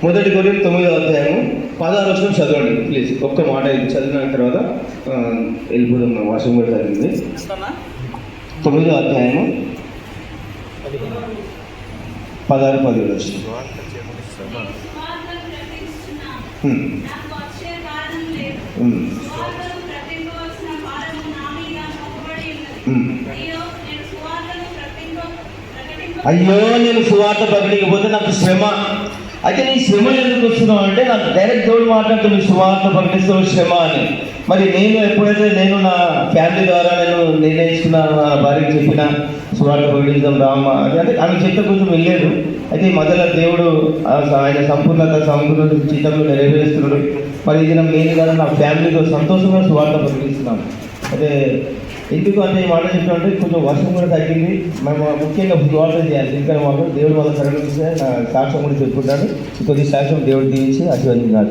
మొదటి కొరింథీయులకు 9వ అధ్యాయము 16వ వచనం చదవండి ప్లీజ్. ఒక్క మాట ఇది చదివిన తర్వాత వెళ్ళిపోదాం. వాషింగ్ కూడా జరిగింది. 9వ అధ్యాయము 16-17 వచనం. అయ్యో నేను సువార్త ప్రకటించకపోతే నాకు శ్రమ. అయితే నీ శ్రమ ఎందుకు వస్తున్నావు అంటే నాకు డైరెక్ట్ దేవుడు మాట్లాడుతుంది సువార్త ప్రకటిస్తున్నావు శ్రమ అని. మరి నేను ఎప్పుడైతే నేను నా ఫ్యామిలీ ద్వారా నేను నిర్ణయించుకున్న నా భార్యకి చెప్పిన సువార్త ప్రకటించడం రామ్మ అంటే ఆమె చెప్తే కొంచెం వెళ్ళలేదు. అయితే ఈ మధ్యలో దేవుడు ఆయన సంపూర్ణత చిత్తంలో నెరవేరుస్తున్నాడు. మరి ఇది నేను కాదు నా ఫ్యామిలీతో సంతోషంగా సువార్త ప్రకటిస్తున్నాను. అయితే ఎందుకు అంటే ఈ మాట చెప్పినంటే కొంచెం వర్షం కూడా తగ్గింది. మేము ముఖ్యంగా సువార్త చేయాలి. ఇంకా మాకు దేవుడు వల్ల ప్రకటిస్తే నా సాక్ష్యం కూడా చెప్పుకుంటాను. కొద్ది సాక్ష్యం దేవుడు దీవించి ఆశీర్వదించాలి.